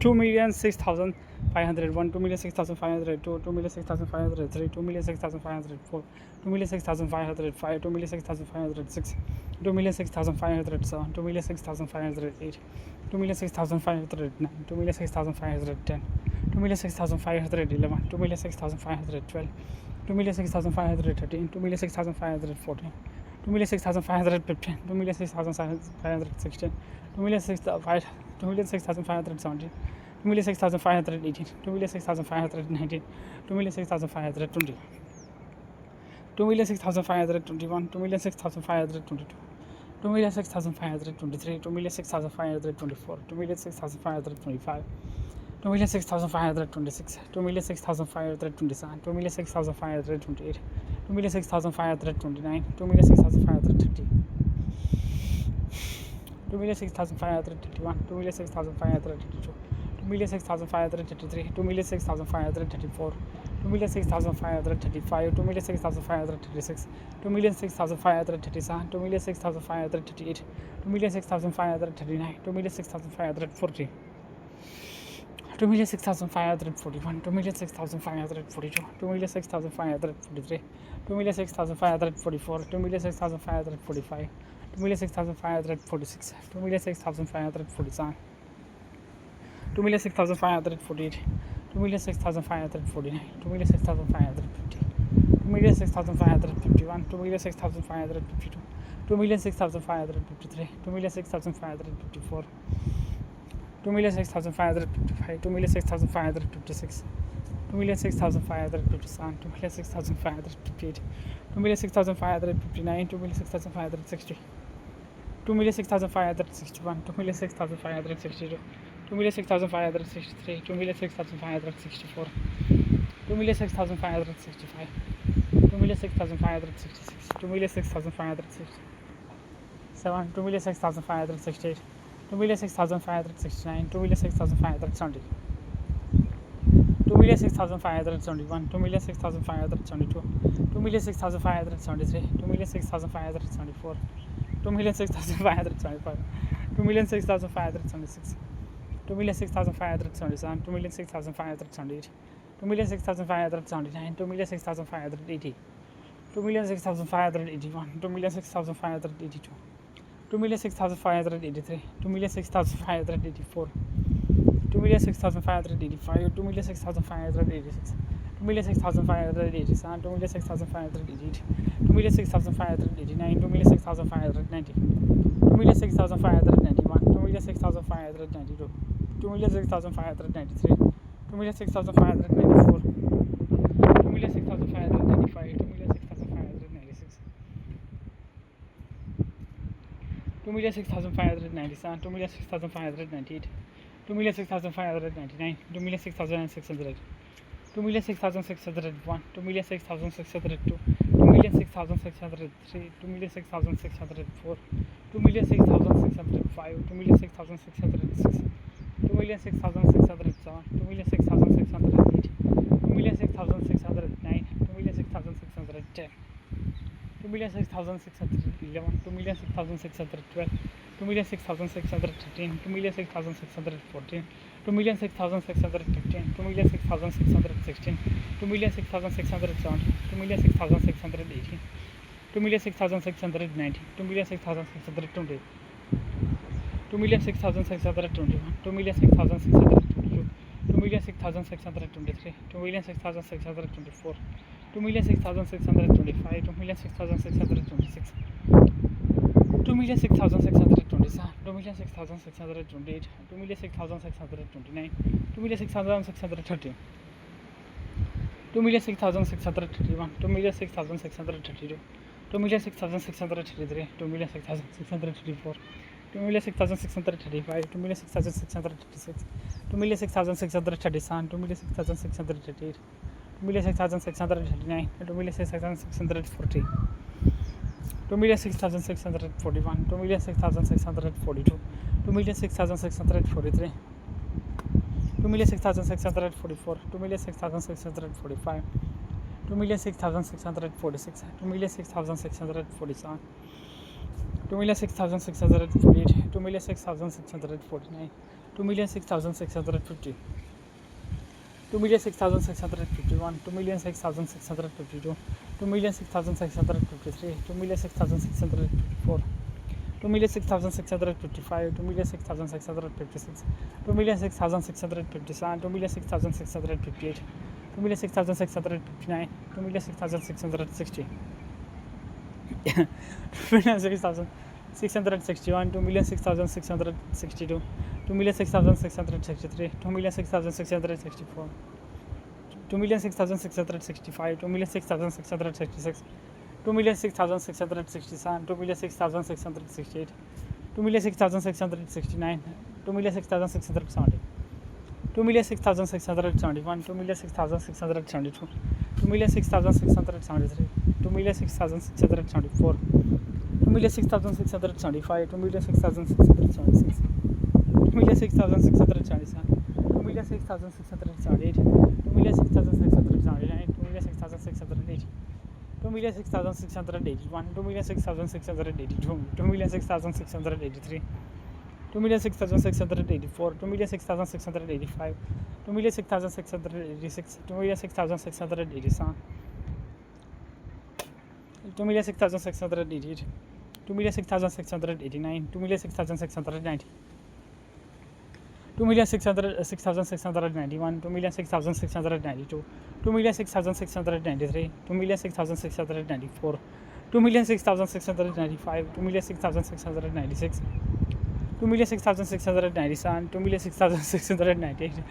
2,06,501, 2,06,502, 2,06,503, 2,06,504, 2,06,505, 2,06,506, 2,06,507, 2,06,508, 2,06,509, 2,06,510, 2,06,511, 2,06,512, 2,06,513, 2,06,514, 2,06,515, 2,06,516, 2,06,517, 2,06,518, 2,06,519, 2,06,520, 2,06,521, 2,06,522, 2,06,523, 2,06,524, 2,06,525, 2,06,526, 2,06,527, 2,06,528, 2,06,529, 2,06,530, 2,06,531, 2,06,532, 2,06,533, 2,06,534, 2,06,535, 2,06,536, 2,06,537, 2,06,538, 2,06,539, 2,06,540, 2,06,541, 2,06,542, 2,06,543, 2,06,544, 2,06,545, 2,06,546, 2,06,547, 2,06,548, 2,06,549, 2,06,550, 2,06,551, 2,06,552, 2,06,553, 2,06,554, 2,06,555, 2,06,556, 2,06,557, 2,06,558, 2,06,559, 2,06,560, 2,06,561, 2,06,562, 2,06,563, 2,06,564, 2,06,565, 2,06,566, 2,06,567, 2,06,568, 2,06,569, 2,06,570, 2,06,571, 2,06,572, 2,06,573, 2,06,574, 2,06,575, 2,06,576, 2,06,577, 2,06,578, 2,06,579, 2,06,580, 2,06,581, 2,06,582, 2,06,583, 2,06,584, 2,06,585, 2,06,586, 2,06,587, 2,06,588, 2,06,589, 2,06,590, 2,06,591, 2,06,592, 2,06,593, 2,06,594, 2,06,595, 2,06,596, 2,06,597, 2,06,598, 2,06,599, 2,06,600, 2,06,601, 2,06,602, 2,06,603, 2,06,604, 2,06,605, 2,06,606, 2,06,607, 2,06,608, 2,06,609, 2,06,610, 2,06,611, 2,06,612, 2,06,613, 2,06,614, 2,06,615, 2,06,616, 2,06,617, 2,06,618, 2,06,619, 2,06,620, 2,06,621, 2,06,622, 2,06,623, 2,06,624, 2,06,625, 2,06,626, 2,06,627, 2,06,628, 2,06,629, 2,06,630, 2,06,631, 2,06,632, 2,06,633, 2,06,634, 2,06,635, 2,06,636, 2,06,637, 2,06,638, 2,06,639, 2,06,640, 2,06,641, 2,06,642, 2,06,643, 2,06,644, 2,06,645, 2,06,646, 2,06,647, 2,06,648, 2,06,649, 2,06,650, 2,06,651, 2,06,652, 2,06,653, 2,06,654, 2,06,655, 2,06,656, 2,06,657, 2,06,658, 2,06,659, 2,06,660, 2,06,661, 2,06,662, 2,06,663, 2,06,664, 2,06,665, 2,06,666, 2,06,667, 2,06,668, 2,06,669, 2,06,670, 2,06,671, 2,06,672, 2,06,673, 2,06,674, 2,06,675, 2,06,676, 2,06,677, 2,06,678, 2,06,679, 2,06,680, 2,06,681, 2,06,682, 2,06,683, 2,06,684, 2,06,685, 2,06,686, 2,06,687, 2,06,688, 2,06,689, 2,06,690, 2,691, 2,6,692, 2,6,693, 2,6,694, 2,6,695, 2,6,696, 2,6,697, 2,6,698,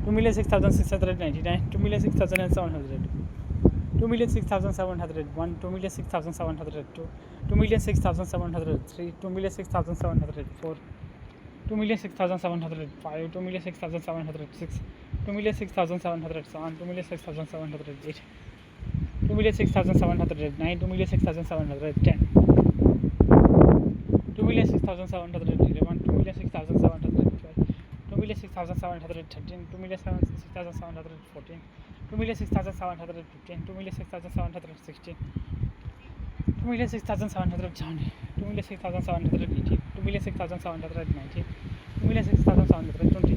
2,6,699, 2,6,700, 2,6,701, 2,6,702, 2,6,703, 2,6,704, 2,6,705, 2,6,706, 2,6,707, 2,6,708, 2,6,709, 2,6,710, 2,6,711, 2,6,712, 2,6,713, 2,6,714, 2,6,715, 2,6,716, 2,6,770, 2,6,718, 2,6,719, 2,6,720,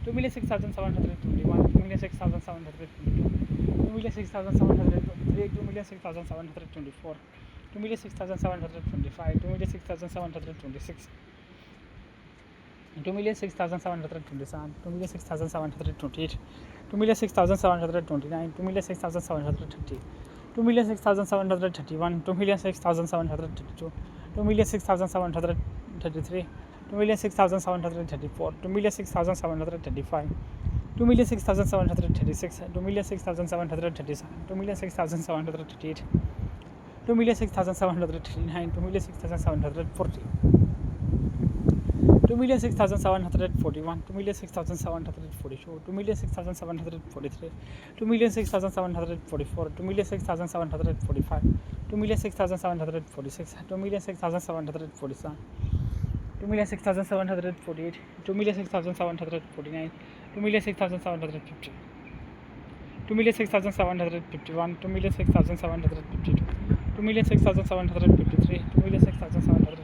2,6,721, 2,6,722, 2,6,723, 2,6,724, 2,6,725, 2,6,726, 2,6,727, 2,6,728, 2,6,729, 2,6,730, 2,6,731, 2,6,732, 2,6,733, 2,6,734, 2,6,735, 2,6,736, 2,6,737, 2,6,738, 2,6,739, 2,6,740, 2,6,741, 2,6,742, 2,6,743, 2,6,744, 2,6,745, 2,6,746, 2,6,747, 2,6,748, 2,6,749, 2,6,750, 2,6,751, 2,6,752, 2,6,753, 2,6,754,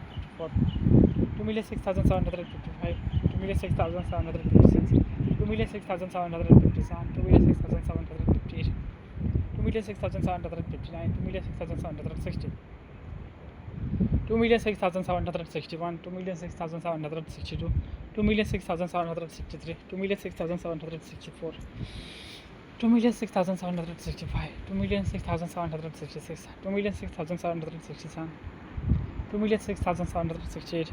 2,6,755, 2,6,756, 2,6,757, 2,6,758, 2,6,759, 2,6,760, 2,6,761, 2,6,762, 2,6,763, 2,6,764, 2,6,765, 2,6,766, 2,6,767, 2,6,768,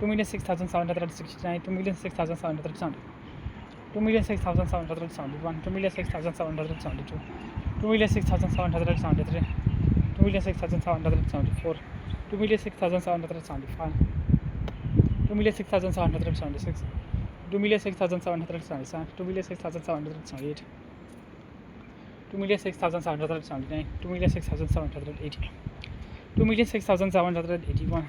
2,6,769, 2,6,770, 2,6,771, 2,6,772, 2,6,773, 2,6,774, 2,6,775, 2,6,776, 2,6,777, 2,6,778, 2,6,779, 2,6,780, 2,6,781,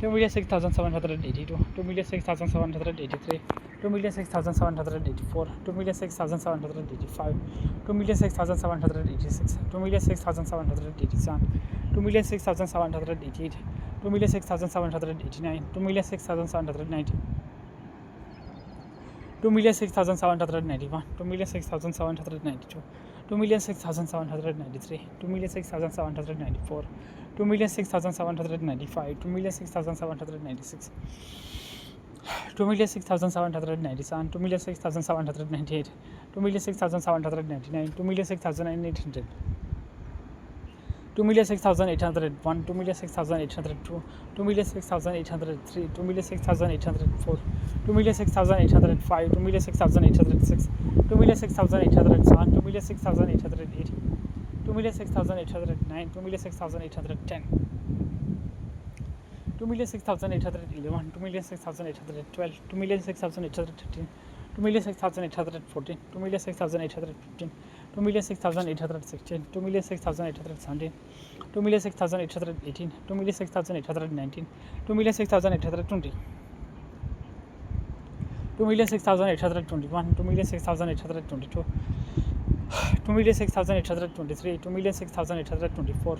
2,6,782, 2,6,783, 2,6,784, 2,6,785, 2,6,786, 2,6,787, 2,06,788, 2,06,789, 2,06,790, 2,06,791, 2,06,792, 2,06,793, 2,06,794, 2,06,795, 2,06,796, 2,06,797, 2,06,798, 2,06,799, 2,06,800, 2,06,801, 2,06,802, 2,06,803, 2,06,804, 2,06,805, 2,06,806, 2,06,807, 2,06,808, 2,06,809, 2,06,810, 2,06,811, 2,06,812, 2,06,813, 2,06,814, 2,06,815, 2,06,816, 2,06,817, 2,06,818, 2,06,819, 2,06,820, 2,06,821, 2,06,822, 2,06,823, 2,06,824,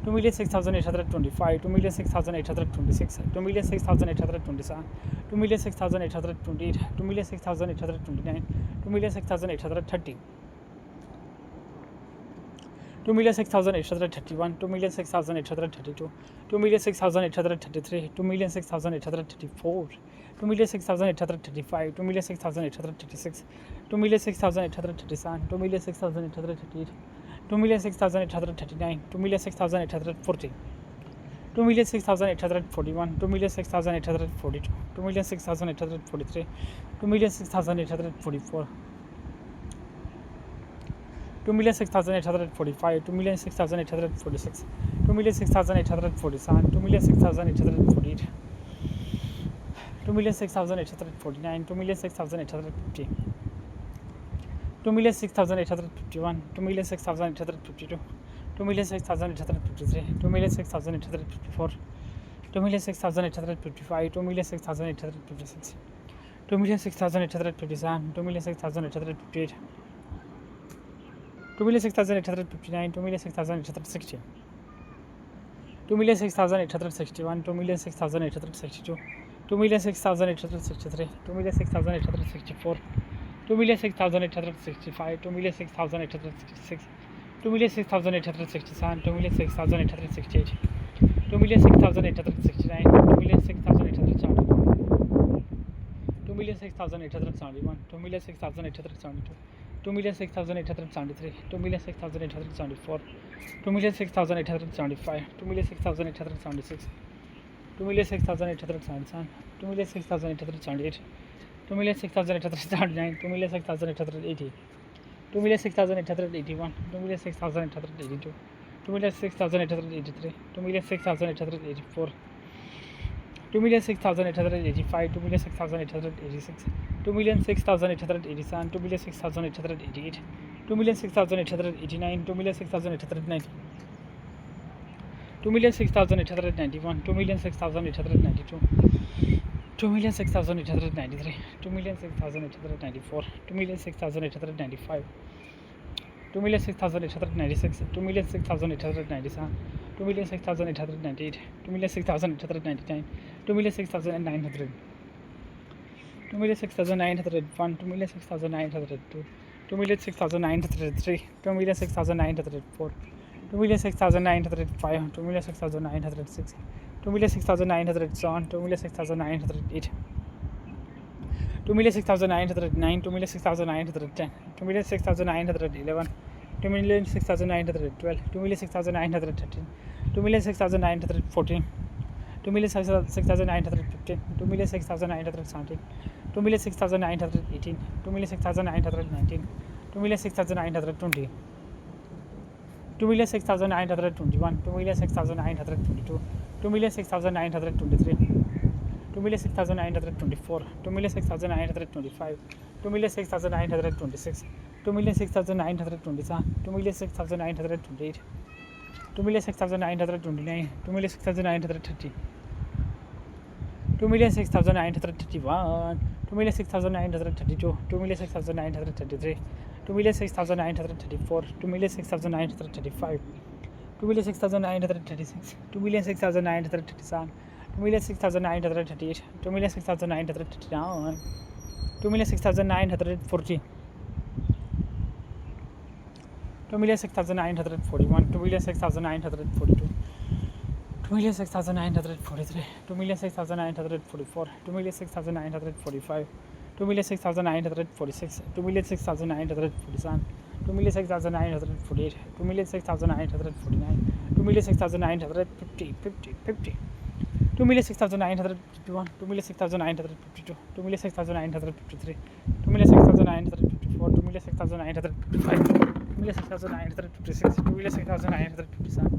2,06,825, 2,06,826, 2,06,827, 2,06,828, 2,06,829, 2,06,830, 2,06,831, 2,06,832, 2,06,833, 2,06,834, 2,06,835, 2,06,836, 2,06,837, 2,06,838, 2,06,839, 2,06,840, 2,06,841, 2,06,842, 2,06,843, 2,06,844, 2,06,845, 2,06,846, 2,06,847, 2,06,848, 2,06,849, 2,06,850, 2,06,851, 2,06,852, 2,06,853, 2,06,854, 2,06,855, 2,06,856, 2,06,857, 2,06,858, 2,06,859, 2,06,860, 2,06,861, 2,06,862, 2,06,863, 2,06,864, 2,06,865, 2,06,866, 2,06,867, 2,06,868, 2,06,869, 2,06,870, 2,06,871, 2,06,872, 2,06,873, 2,06,874, 2,06,875, 2,06,876, 2,06,877, 2,06,878, 2,06,879, 2,06,880, 2,06,881, 2,06,882, 2,06,883, 2,06,884, 2,06,885, 2,06,886, 2,06,887, 2,06,888, 2,06,889, 2,06,890, 2,06,891, 2,06,892, 2,06,893, 2,06,894, 2,06,895, 2,06,896, 2,06,897, 2,06,898, 2,06,899, 2,06,900, 2,06,901, 2,06,902, 2,06,903, 2,06,904, 2,06,905, 2,06,906, 2,06,907, 2,06,908, 2,06,909, 2,06,910, 2,06,911, 2,06,912, 2,06,913, 2,06,914, 2,06,915, 2,06,917, 2,06,918, 2,06,919, 2,06,920, 2,06,921, 2,06,922, 2,06,923, 2,06,924, 2,06,925, 2,06,926, 2,06,927, 2,06,928, 2,06,929, 2,06,930, 2,06,931, 2,06,932, 2,06,933, 2,06,934, 2,06,935, 2,06,936, 2,06,937, 2,06,938, 2,06,939, 2,06,940, 2,06,941, 2,06,942, 2,06,943, 2,06,944, 2,06,945, 2,06,946, 2,06,947, 2,06,948, 2,06,949, 2,06,950, 50, 2,06,951, 2,06,952, 2,06,953, 2,06,954, 2,06,955, 2,06,956, 2,06,957,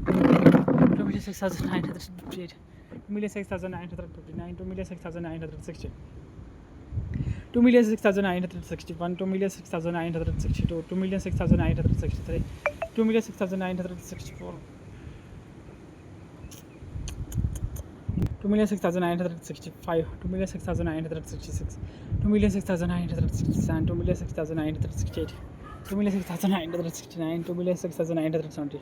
2,06,958, 2,06,959, 2,06,960, 2,06,961, 2,06,962, 2,06,963, 2,06,964, 2,06,965, 2,06,966, 2,06,967, 2,06,968, 2,06,969, 2,06,970,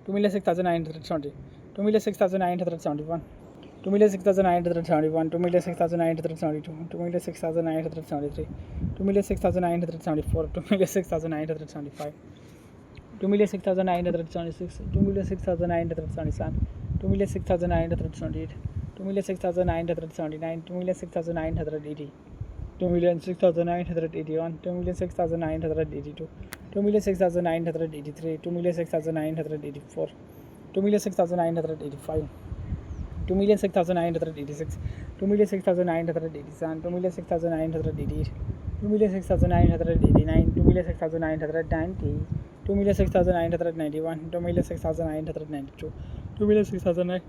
2,06,970, 2,06,971, 2,06,971, 2,06,972, 2,06,973, 2,06,974, 2,06,975, 2,06,976, 2,06,977, 2,06,978, 2,06,979, 2,06,980, 2,06,981, 2,06,982, 2,06,983, 2,06,984, 2,06,985, 2,06,986, 2,06,987, 2,06,988, 2,06,989, 2,06,990, 2,06,991, 2,06,992, 2,06,993,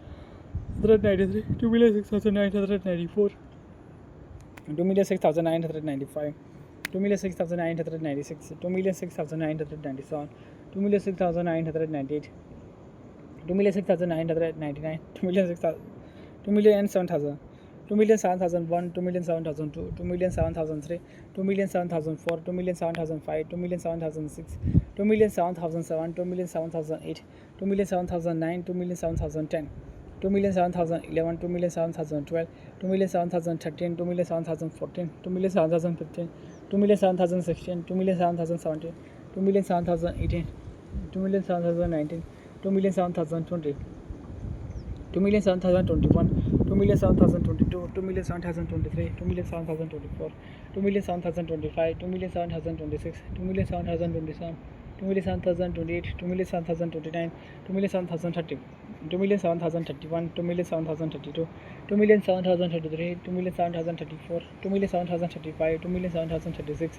2,06,994, 2,06,995, 2,06,996, 2,06,997, 2,06,998, 2,06,999, 2,007,000, 2,007,001, 2,007,002, 2,007,003, 2,007,004, 2,007,005, 2,007,006, 2,007,007, 2,007,008, 2,007,009, 2,007,010, 2,007,011, 2,007,012, 2,007,013, 2,007,014, 2,007,015, 2,007,016, 2,007,017, 2,007,018, 2,007,019, 2,007,020, 2,007,021, 2,007,022, 2,007,023, 2,007,024, 2,007,025, 2,007,026, 2,007,027, 2,007,028, 2,007,029, 2,007,030, 2,007,031, 2,007,032, 2,007,033, 2,007,034, 2,007,035, 2,007,036,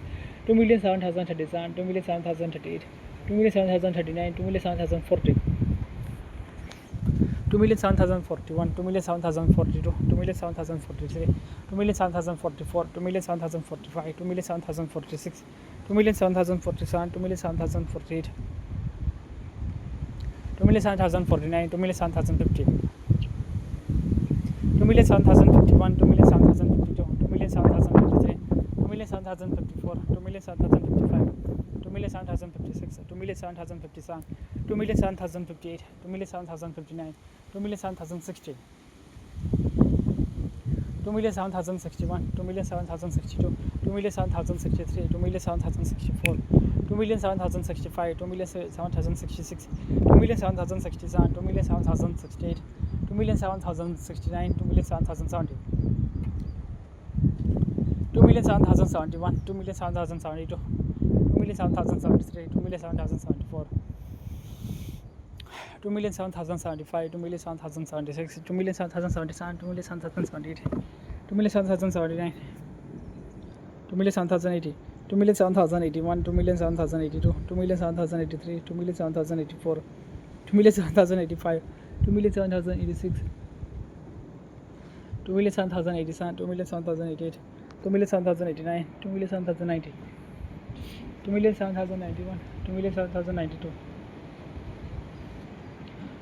2,007,037, 2,007,038, 2,007,039, 2,007,040, 2,007,041, 2,007,042, 2,007,043, 2,007,044, 2,007,045, 2,007,046, 2,007,047, 2,007,048, 2,007,049, 2,007,050, 2,007,051, 2,007,052, 2,007,053, 2,007,054, 2,007,055, 2,007,056, 2,007,057, 2,007,058, 2,007,059, 2,007,060, 2,007,061, 2,007,062, 2,007,063, 2,007,064, 2,007,065, 2,007,066, 2,007,067, 2,007,068, 2,007,069, 2,007,070, 2,007,071, 2,007,072, 2,007,073, 2,007,074, 2,007,075, 2,007,076, 2,007,077, 2,007,078, 2,007,079, 2,007,080, 2,007,081, 2,007,082, 2,007,083, 2,007,084, 2,007,085, 2,007,086, 2,007,087, 2,007,088, 2,007,089, 2,007,090, 2,007,091, 2,007,092,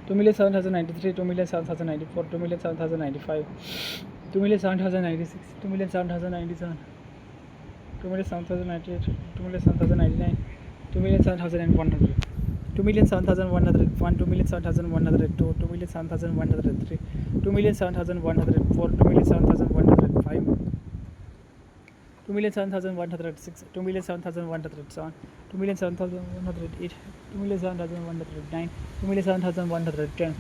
2,007,093, 2,007,094, 2,007,095, 2,007,096, 2,007,097, 2,007,098, 2,007,099, 2,007,100, 2,07,101, 2,07,102, 2,07,103, 2,07,104, 2,07,105, 2,07,106, 2,07,107, 2,07,108, 2,07,109, 2,07,110,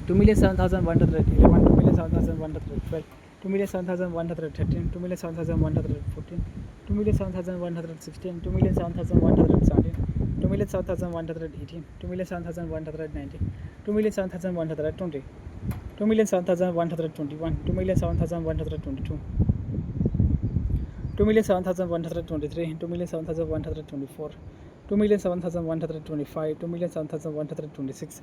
2,07,111, 2,07,112, 2,07,113, 2,07,114, 2,07,116, 2,07,117, 2,07,118, 2,07,119, 2,07,120, 2,07,121, 2,07,122, 2,07,123, 2,07,124, 2,07,125, 2,07,126,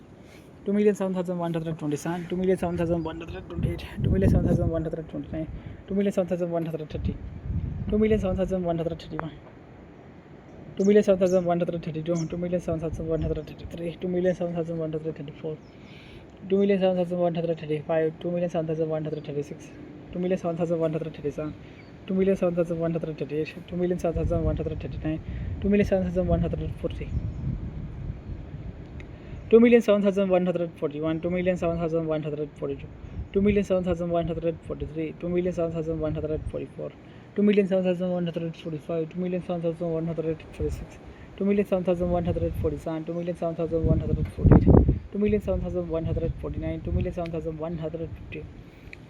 2,07,127, 2,07,128, 2,07,129, 2,07,130, 2,07,131, 2,07,132, 2,07,133, 2,07,134, 2,07,135, 2,07,136, 2,07,137, 2,07,138, 2,07,139, 2,07,140, 2,07,141, 2,07,142, 2,07,143, 2,07,144, 2,07,145, 2,07,146, 2,07,147, 2,07,148, 2,07,149, 2,07,150,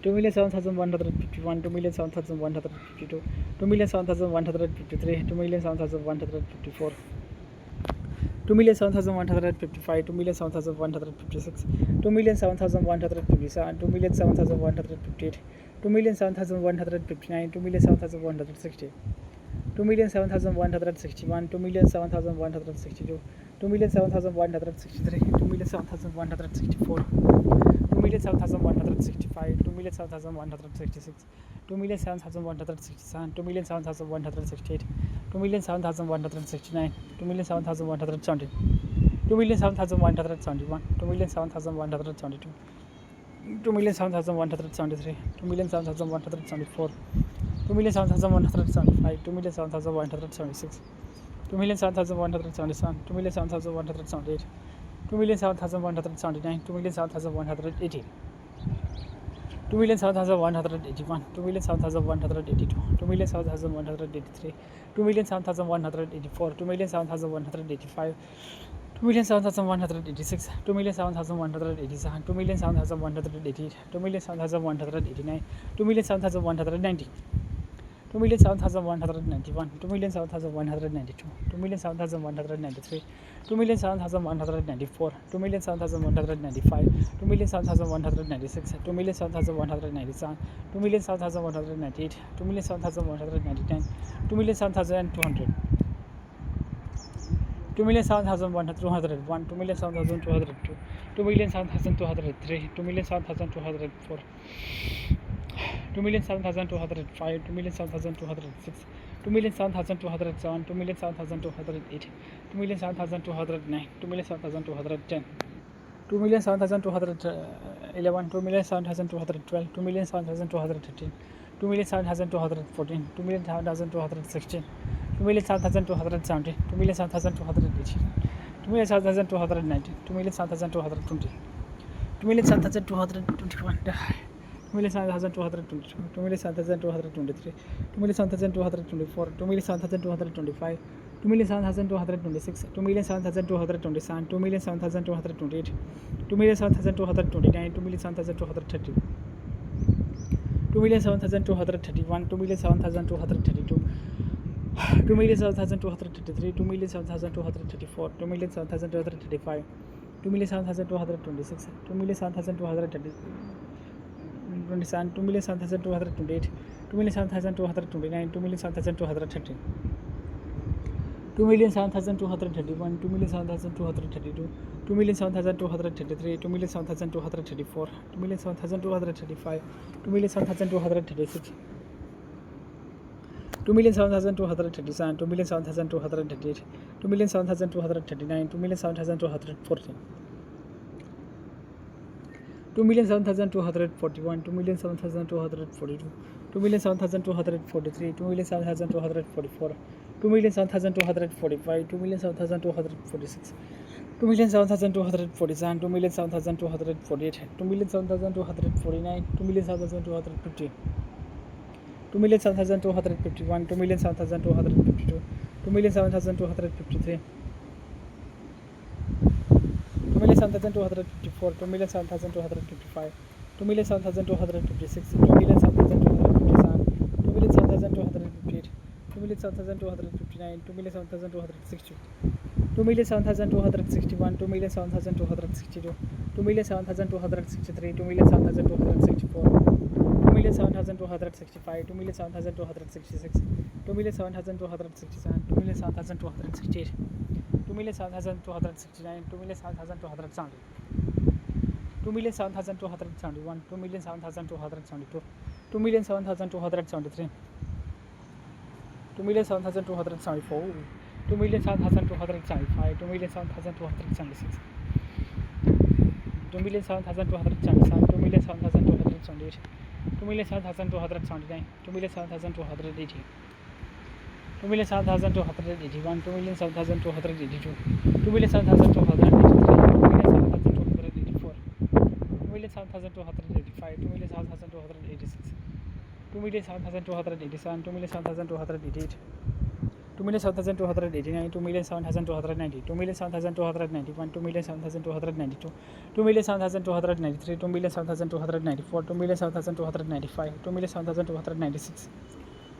2,07,151, 2,07,152, 2,07,153, 2,07,154, 2,07,155, 2,07,156, 2,07,157, 2,07,158, 2,07,159, 2,07,160, 2,07,161, 2,07,162, 2,07,163, 2,07,164, 2,07,165, 2,07,166, 2,07,167, 2,07,168, 2,07,169, 2,07,170, 2,07,171, 2,07,172, 2,07,173, 2,07,174, 2,07,175, 2,07,176, 2,07,177, 2,07,178, 2,07,179, 2,07,180, 2,07,181, 2,07,182, 2,07,183, 2,07,184, 2,07,185, 2,07,186, 2,07,187, 2,07,188, 2,07,189, 2,07,190, 2,07,191, 2,07,192, 2,07,193, 2,07,194, 2,07,195, 2,07,196, 2,07,197, 2,07,198, 2,07,199, 2,07,200, 2,07,201, 2,07,202, 2,07,203, 2,07,204, 2,07,205, 2,07,206, 2,07,207, 2,07,208, 2,07,209, 2,07,210, 2,07,211, 2,07,212, 2,07,213, 2,07,214, 2,07,216, 2,07,217, 2,07,218, 2,07,219, 2,07,220, 2,07,221, 2,07,222, 2,07,223, 2,07,224, 2,07,225, 2,07,226, 2,07,227, 2,07,228, 2,07,229, 2,07,230, 2,07,231, 2,07,232, 2,07,233, 2,07,234, 2,07,235, 2,07,226, 2,07,230, 27, 2,07,228, 2,07,229, 2,07,230, 2,07,231, 2,07,232, 2,07,233, 2,07,234, 2,07,235, 2,07,236, 2,07,237, 2,07,238, 2,07,239, 2,07,240, 2,07,241, 2,07,242, 2,07,243, 2,07,244, 2,07,245, 2,07,246, 2,07,247, 2,07,248, 2,07,249, 2,07,250, 2,07,251, 2,07,252, 2,07,253, 2,07,254, 2,07,255, 2,07,256, 2,07,257, 2,07,258, 2,07,259, 2,07,260, 2,07,261, 2,07,262, 2,07,263, 2,07,264, 2,07,265, 2,07,266, 2,07,267, 2,07,268, 2,07,269, 2,07,270, 2,07,271, 2,07,272, 2,07,273, 2,07,274, 2,07,275, 2,07,276, 2,07,277, 2,07,278, 2,07,279, 2,07,280, 2,07,281, 2,07,282, 2,07,283, 2,07,284, 2,07,285, 2,07,286, 2,07,287, 2,07,288, 2,07,289, 2,07,290, 2,07,291, 2,07,292, 2,07,293, 2,07,294, 2,07,295, 2,07,296,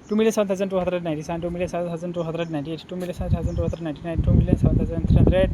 2,07,297, 2,07,298, 2,07,299, 2,07,300,